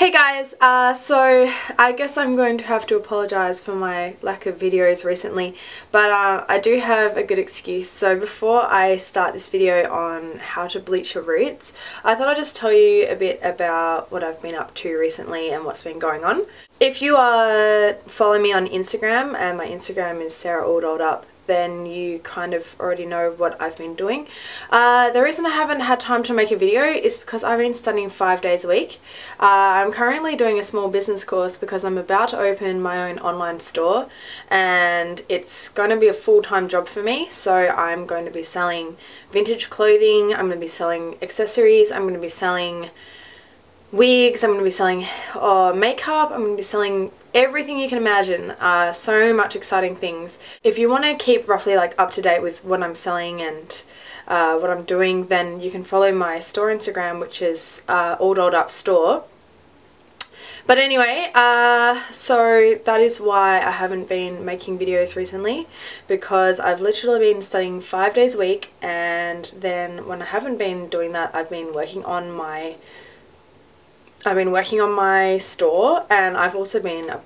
Hey guys, so I guess I'm going to have to apologise for my lack of videos recently, but I do have a good excuse. So before I start this video on how to bleach your roots, I thought I'd just tell you a bit about what I've been up to recently and what's been going on. If you are following me on Instagram, and my Instagram is Sarah All Dolled Up, then you kind of already know what I've been doing. The reason I haven't had time to make a video is because I've been studying 5 days a week. I'm currently doing a small business course because I'm about to open my own online store and it's going to be a full-time job for me. So I'm going to be selling vintage clothing, I'm going to be selling accessories, I'm going to be selling wigs, I'm going to be selling makeup, I'm going to be selling everything you can imagine. So much exciting things. If you want to keep roughly like up to date with what I'm selling and what I'm doing, then you can follow my store Instagram, which is All Dolled Up Store. But anyway, so that is why I haven't been making videos recently, because I've literally been studying 5 days a week, and then when I haven't been doing that, I've been working on my store, and I've also been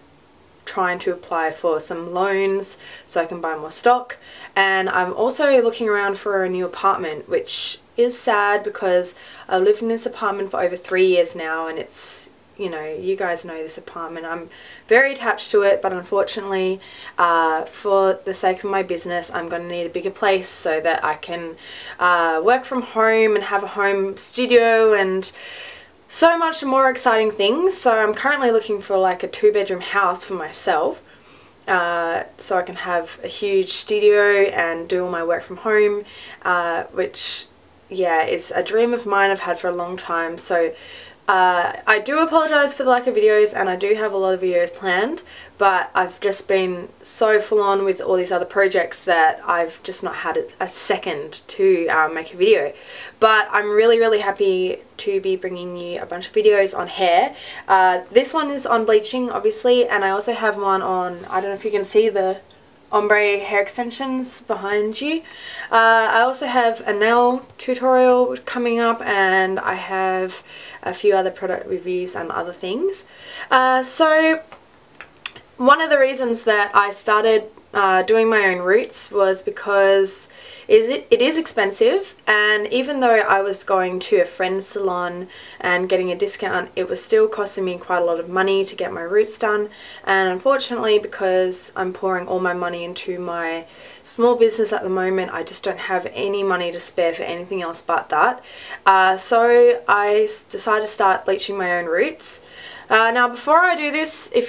trying to apply for some loans so I can buy more stock, and I'm also looking around for a new apartment, which is sad because I've lived in this apartment for over 3 years now, and it's, you know, you guys know this apartment. I'm very attached to it, but unfortunately for the sake of my business I'm going to need a bigger place so that I can work from home and have a home studio and so much more exciting things. So I'm currently looking for like a 2-bedroom house for myself, so I can have a huge studio and do all my work from home, which, yeah, is a dream of mine I've had for a long time. So I do apologise for the lack of videos, and I do have a lot of videos planned, but I've just been so full on with all these other projects that I've just not had a second to make a video. But I'm really happy to be bringing you a bunch of videos on hair. This one is on bleaching, obviously, and I also have one on, I don't know if you can see the ombre hair extensions behind you. I also have a nail tutorial coming up, and I have a few other product reviews and other things. So one of the reasons that I started doing my own roots was because it is expensive, and even though I was going to a friend's salon and getting a discount, it was still costing me quite a lot of money to get my roots done. And unfortunately, because I'm pouring all my money into my small business at the moment, I just don't have any money to spare for anything else but that. So I decided to start bleaching my own roots. Now before I do this, if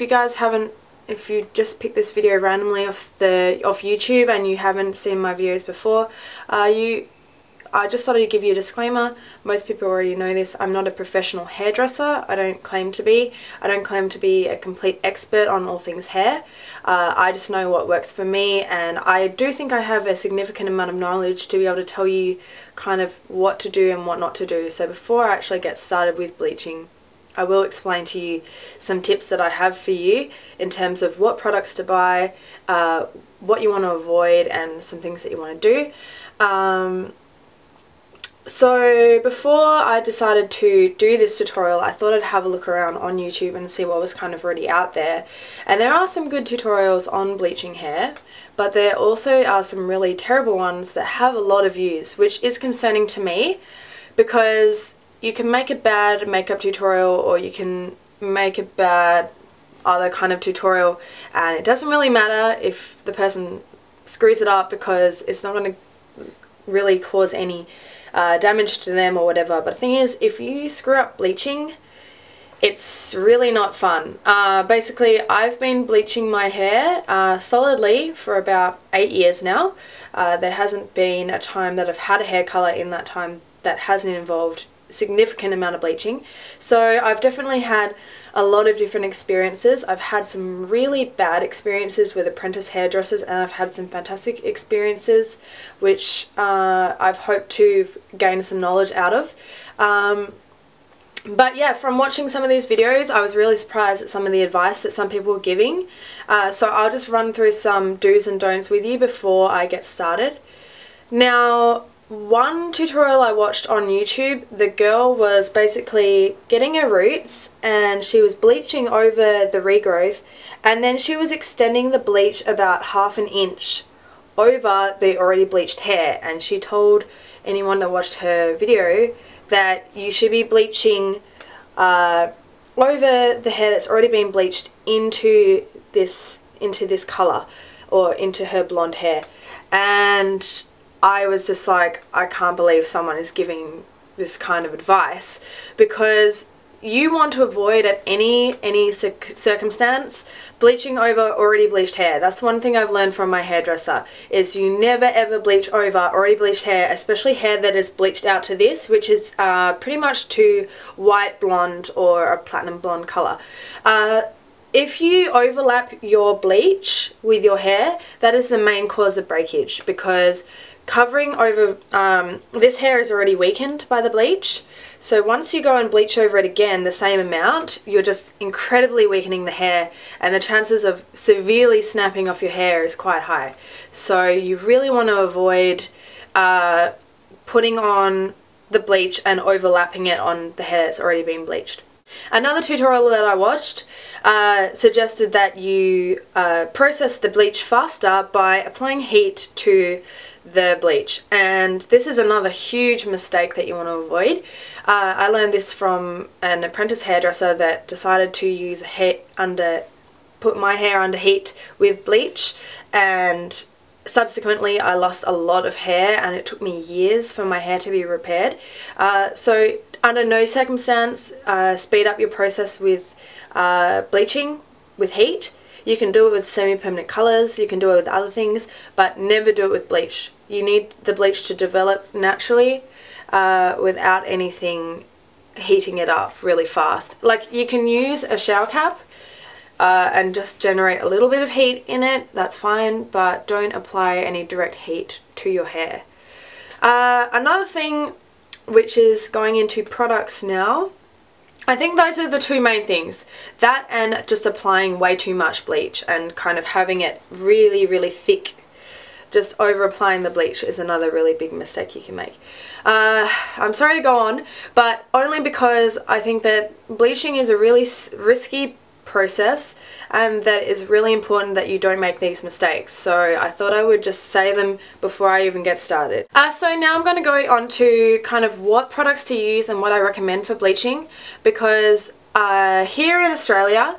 you just picked this video randomly off YouTube and you haven't seen my videos before, I just thought I'd give you a disclaimer. Most people already know this. I'm not a professional hairdresser. I don't claim to be. I don't claim to be a complete expert on all things hair. I just know what works for me, and I do think I have a significant amount of knowledge to be able to tell you kind of what to do and what not to do. So before I actually get started with bleaching, I will explain to you some tips that I have for you in terms of what products to buy, what you want to avoid, and some things that you want to do. So before I decided to do this tutorial, I thought I'd have a look around on YouTube and see what was kind of already out there. And there are some good tutorials on bleaching hair, but there also are some really terrible ones that have a lot of views, which is concerning to me, because you can make a bad makeup tutorial or you can make a bad other kind of tutorial, and it doesn't really matter if the person screws it up, because it's not going to really cause any damage to them or whatever. But the thing is, if you screw up bleaching, it's really not fun. Basically, I've been bleaching my hair solidly for about 8 years now. There hasn't been a time that I've had a hair colour in that time that hasn't involved significant amount of bleaching. So I've definitely had a lot of different experiences. I've had some really bad experiences with apprentice hairdressers, and I've had some fantastic experiences which I've hoped to gain some knowledge out of. But yeah, from watching some of these videos, I was really surprised at some of the advice that some people were giving. So I'll just run through some do's and don'ts with you before I get started. Now, one tutorial I watched on YouTube, the girl was basically getting her roots and she was bleaching over the regrowth, and then she was extending the bleach about half an inch over the already bleached hair, and she told anyone that watched her video that you should be bleaching over the hair that's already been bleached into this colour, or into her blonde hair. And I was just like, I can't believe someone is giving this kind of advice, because you want to avoid at any circumstance bleaching over already bleached hair. That's one thing I've learned from my hairdresser, is you never ever bleach over already bleached hair, especially hair that is bleached out to this, which is pretty much to white blonde or a platinum blonde colour. If you overlap your bleach with your hair, that is the main cause of breakage, because covering over, this hair is already weakened by the bleach. So once you go and bleach over it again the same amount, you're just incredibly weakening the hair, and the chances of severely snapping off your hair is quite high. So you really want to avoid putting on the bleach and overlapping it on the hair that's already been bleached. Another tutorial that I watched suggested that you process the bleach faster by applying heat to the bleach, and this is another huge mistake that you want to avoid. I learned this from an apprentice hairdresser that decided to use put my hair under heat with bleach, and subsequently I lost a lot of hair, and it took me years for my hair to be repaired. So under no circumstance speed up your process with bleaching with heat. You can do it with semi-permanent colours, you can do it with other things, but never do it with bleach. You need the bleach to develop naturally without anything heating it up really fast. Like, you can use a shower cap and just generate a little bit of heat in it, that's fine, but don't apply any direct heat to your hair. Another thing, which is going into products now, I think those are the two main things. That and just applying way too much bleach and kind of having it really, really thick. Just over applying the bleach is another really big mistake you can make. I'm sorry to go on, but only because I think that bleaching is a really risky process, and that it's really important that you don't make these mistakes. So I thought I would just say them before I even get started. So now I'm going to go on to kind of what products to use and what I recommend for bleaching, because here in Australia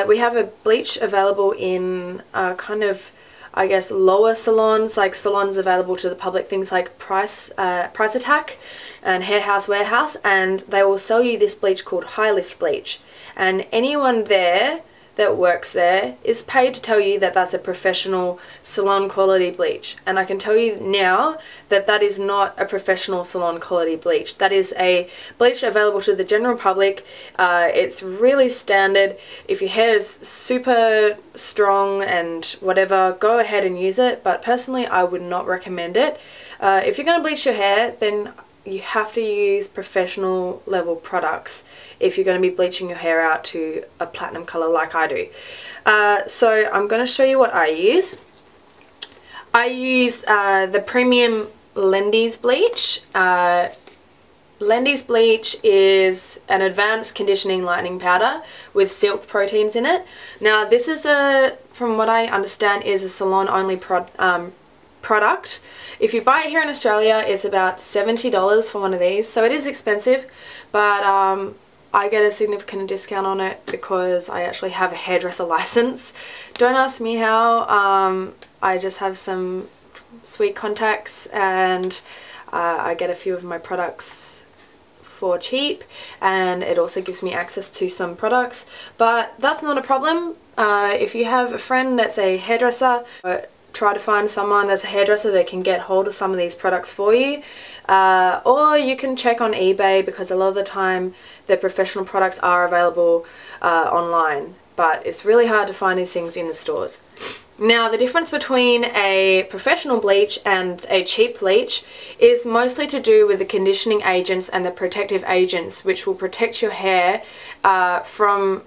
we have a bleach available in kind of, I guess, lower salons, like salons available to the public, things like Price Attack and Hair House Warehouse, and they will sell you this bleach called High Lift Bleach. And anyone there that works there is paid to tell you that that's a professional salon quality bleach. And I can tell you now that that is not a professional salon quality bleach. That is a bleach available to the general public. It's really standard. If your hair is super strong and whatever, go ahead and use it. But personally, I would not recommend it. If you're going to bleach your hair, then you have to use professional level products if you're going to be bleaching your hair out to a platinum colour like I do. So I'm going to show you what I use. I use the premium Lendy's bleach. Lendy's bleach is an advanced conditioning lightening powder with silk proteins in it. Now this is from what I understand, is a salon only product. If you buy it here in Australia, it's about $70 for one of these, so it is expensive, but I get a significant discount on it because I actually have a hairdresser license. Don't ask me how. I just have some sweet contacts, and I get a few of my products for cheap, and it also gives me access to some products, but that's not a problem. If you have a friend that's a hairdresser, try to find someone that's a hairdresser that can get hold of some of these products for you, or you can check on eBay, because a lot of the time the professional products are available online, but it's really hard to find these things in the stores. Now, the difference between a professional bleach and a cheap bleach is mostly to do with the conditioning agents and the protective agents, which will protect your hair from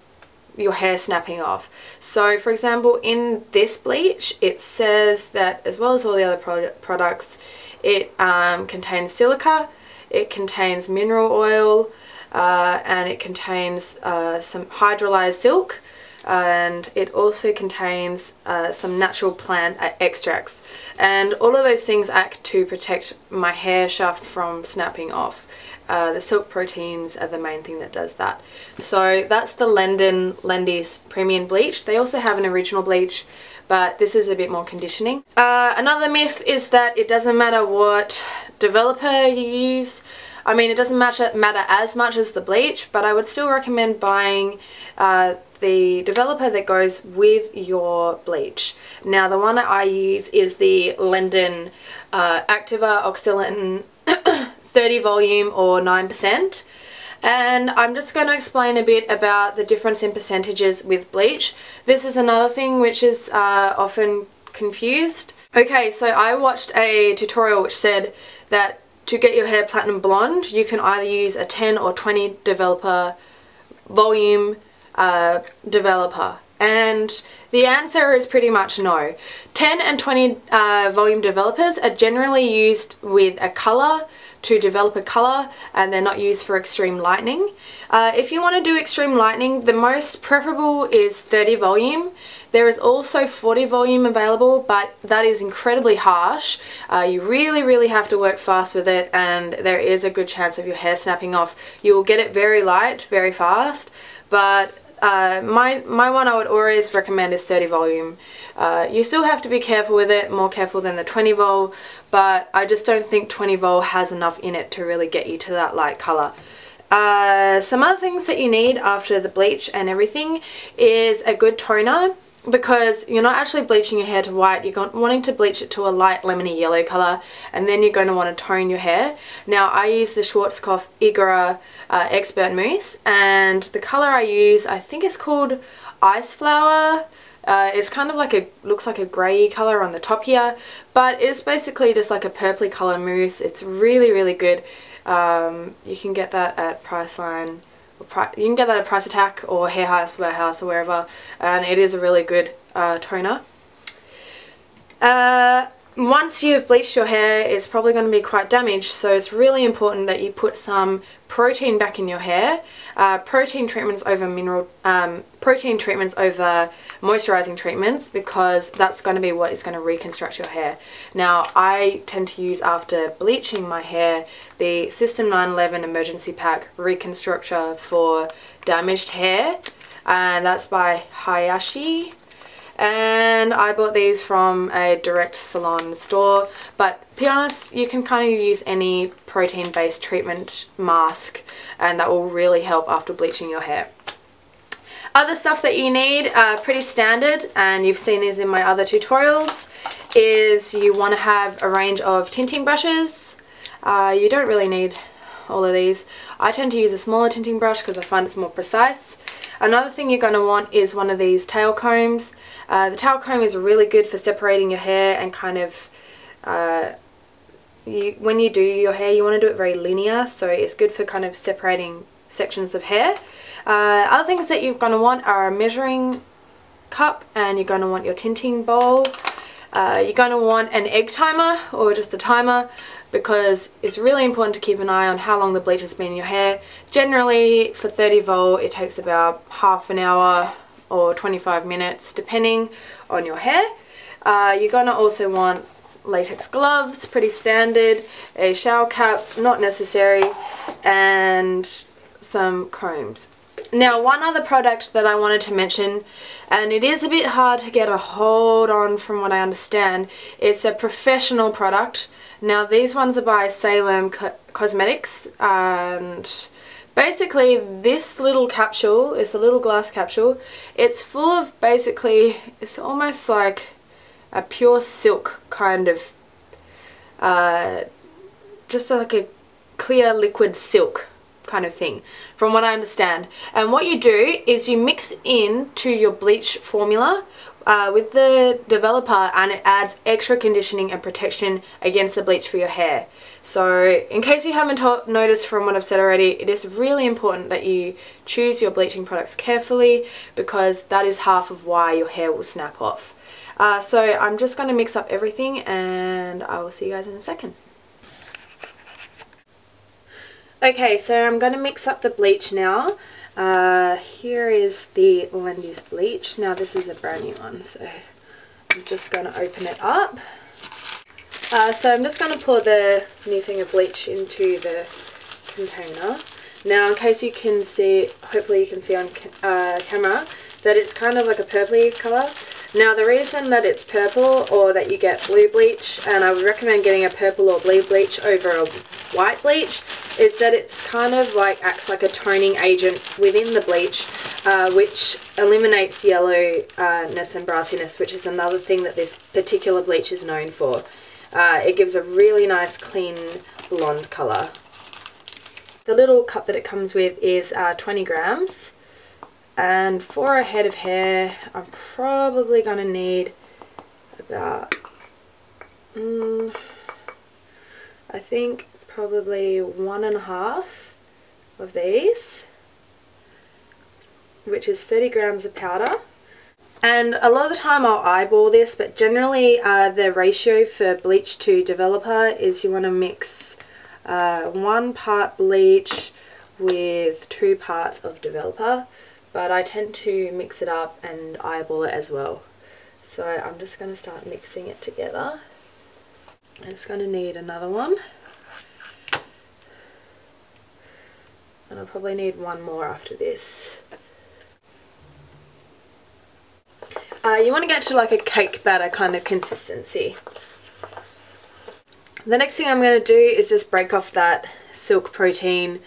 your hair snapping off. So for example, in this bleach it says that, as well as all the other products, It contains silica, it contains mineral oil, and it contains some hydrolyzed silk, and it also contains some natural plant extracts, and all of those things act to protect my hair shaft from snapping off. The silk proteins are the main thing that does that. So that's the Lendy's premium bleach. They also have an original bleach, but this is a bit more conditioning. Another myth is that it doesn't matter what developer you use. I mean, it doesn't matter as much as the bleach, but I would still recommend buying the developer that goes with your bleach. Now, the one that I use is the Lendy Activa Oxilen 30 volume or 9%. And I'm just going to explain a bit about the difference in percentages with bleach. This is another thing which is often confused. Okay, so I watched a tutorial which said that to get your hair platinum blonde, you can either use a 10 or 20 developer volume developer. And the answer is pretty much no. 10 and 20 volume developers are generally used with a color to develop a color, and they're not used for extreme lightening. If you want to do extreme lightening, the most preferable is 30 volume. There is also 40 volume available, but that is incredibly harsh. You really have to work fast with it, and there is a good chance of your hair snapping off. You will get it very light, very fast, but my one I would always recommend is 30 volume. You still have to be careful with it, more careful than the 20 vol, but I just don't think 20 vol has enough in it to really get you to that light colour. Some other things that you need after the bleach and everything is a good toner, because you're not actually bleaching your hair to white, you're wanting to bleach it to a light lemony yellow colour, and then you're going to want to tone your hair. Now, I use the Schwarzkopf Igora Expert Mousse, and the colour I use, I think it's called Iceflower. It's kind of like looks like a grey colour on the top here, but it's basically just like a purpley colour mousse. It's really good. You can get that at Priceline. You can get that at Price Attack or Hair House, Warehouse, or wherever, and it is a really good toner. Once you've bleached your hair, it's probably going to be quite damaged, so it's really important that you put some protein back in your hair. Protein treatments over moisturizing treatments, because that's going to be what is going to reconstruct your hair. Now, I tend to use, after bleaching my hair, the System 911 Emergency Pack Reconstructor for damaged hair, and that's by Hayashi. And I bought these from a direct salon store, but to be honest, you can kind of use any protein based treatment mask, and that will really help after bleaching your hair. Other stuff that you need, pretty standard, and you've seen these in my other tutorials, is you want to have a range of tinting brushes. You don't really need all of these. I tend to use a smaller tinting brush because I find it's more precise. Another thing you're going to want is one of these tail combs. The tail comb is really good for separating your hair, and kind of when you do your hair, you want to do it very linear, so it's good for kind of separating sections of hair. Other things that you're going to want are a measuring cup, and you're going to want your tinting bowl. You're going to want an egg timer, or just a timer, because it's really important to keep an eye on how long the bleach has been in your hair. Generally, for 30 volt, it takes about half an hour or 25 minutes, depending on your hair. You're going to also want latex gloves, pretty standard, a shower cap, not necessary, and some combs. Now, one other product that I wanted to mention, and it is a bit hard to get a hold on from what I understand, it's a professional product. Now, these ones are by Salem Cosmetics, and basically this little capsule is a little glass capsule. It's full of, basically, it's almost like a pure silk kind of, just like a clear liquid silk kind of thing, from what I understand. And what you do is you mix into your bleach formula with the developer, and it adds extra conditioning and protection against the bleach for your hair. So in case you haven't noticed from what I've said already, it is really important that you choose your bleaching products carefully, because that is half of why your hair will snap off. So I'm just going to mix up everything, and I will see you guys in a second. Okay, so I'm going to mix up the bleach now. Here is the Lendy's bleach. Now this is a brand new one, so I'm just going to open it up. So I'm just going to pour the new thing of bleach into the container. Now in case you can see, hopefully you can see on camera, that it's kind of like a purpley colour. Now the reason that it's purple or that you get blue bleach, and I would recommend getting a purple or blue bleach over a white bleach, is that it's kind of like acts like a toning agent within the bleach, which eliminates yellowness and brassiness, which is another thing that this particular bleach is known for. It gives a really nice clean blonde colour. The little cup that it comes with is 20 grams. And for a head of hair, I'm probably going to need about, I think probably 1.5 of these, which is 30 grams of powder. And a lot of the time I'll eyeball this, but generally the ratio for bleach to developer is you want to mix 1 part bleach with 2 parts of developer. But I tend to mix it up and eyeball it as well. So I'm just going to start mixing it together. And it's going to need another one. And I'll probably need one more after this. You want to get to like a cake batter kind of consistency. The next thing I'm going to do is just break off that silk protein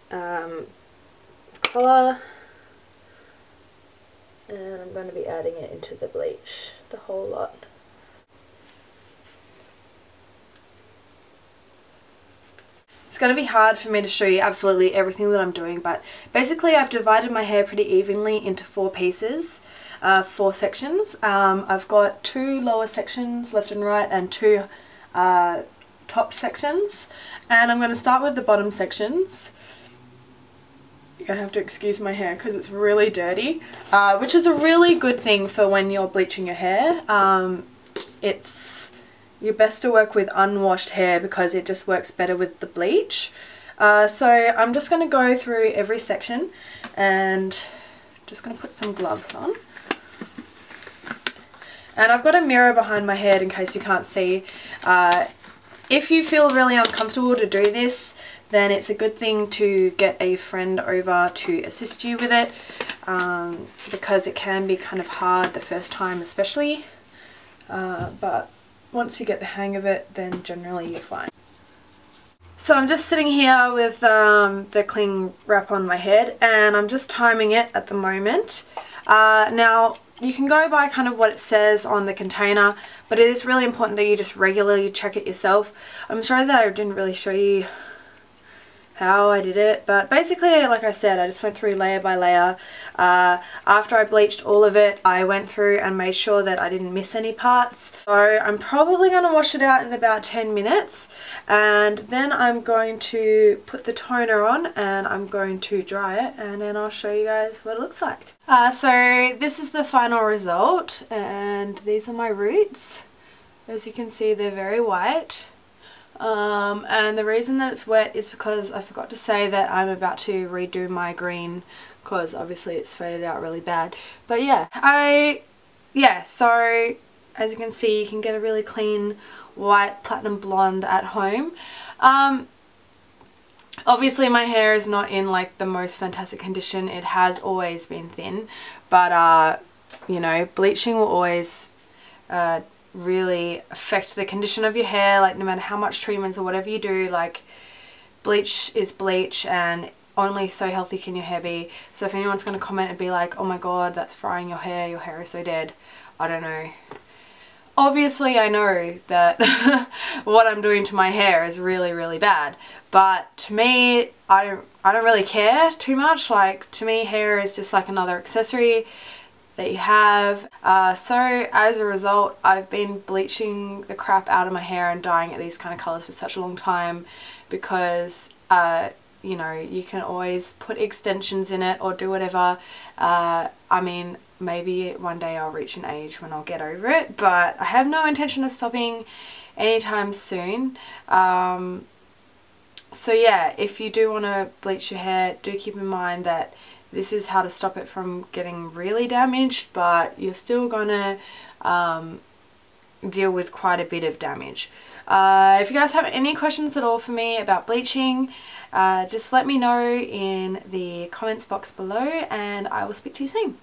colour. And I'm going to be adding it into the bleach, the whole lot. It's going to be hard for me to show you absolutely everything that I'm doing, but basically I've divided my hair pretty evenly into 4 pieces, 4 sections. I've got 2 lower sections left and right and 2 top sections, and I'm going to start with the bottom sections. You're going to have to excuse my hair because it's really dirty, which is a really good thing for when you're bleaching your hair. It's you're best to work with unwashed hair because it just works better with the bleach. So I'm just going to go through every section and just going to put some gloves on. And I've got a mirror behind my head in case you can't see. If you feel really uncomfortable to do this, then it's a good thing to get a friend over to assist you with it, because it can be kind of hard the first time especially, but once you get the hang of it, then generally you're fine. So I'm just sitting here with the cling wrap on my head, and I'm just timing it at the moment. Now you can go by kind of what it says on the container, but it is really important that you just regularly check it yourself. I'm sorry that I didn't really show you how I did it, but basically, like I said, I just went through layer by layer. After I bleached all of it, I went through and made sure that I didn't miss any parts. So I'm probably going to wash it out in about 10 minutes, and then I'm going to put the toner on and I'm going to dry it, and then I'll show you guys what it looks like. So this is the final result, and these are my roots. As you can see, they're very white. And the reason that it's wet is because I forgot to say that I'm about to redo my green, because obviously it's faded out really bad. But yeah, so as you can see, you can get a really clean white platinum blonde at home. Obviously my hair is not in like the most fantastic condition. It has always been thin, but you know, bleaching will always really affect the condition of your hair. Like no matter how much treatments or whatever you do, like bleach is bleach, and only so healthy can your hair be. So if anyone's going to comment and be like, oh my god, that's frying your hair is so dead, I don't know. Obviously I know that what I'm doing to my hair is really, really bad, but to me, I don't really care too much. Like to me, hair is just like another accessory that you have. So as a result, I've been bleaching the crap out of my hair and dyeing it these kind of colours for such a long time, because you know, you can always put extensions in it or do whatever. I mean, maybe one day I'll reach an age when I'll get over it, but I have no intention of stopping anytime soon. So yeah, if you do want to bleach your hair, do keep in mind that this is how to stop it from getting really damaged, but you're still gonna deal with quite a bit of damage. If you guys have any questions at all for me about bleaching, just let me know in the comments box below, and I will speak to you soon.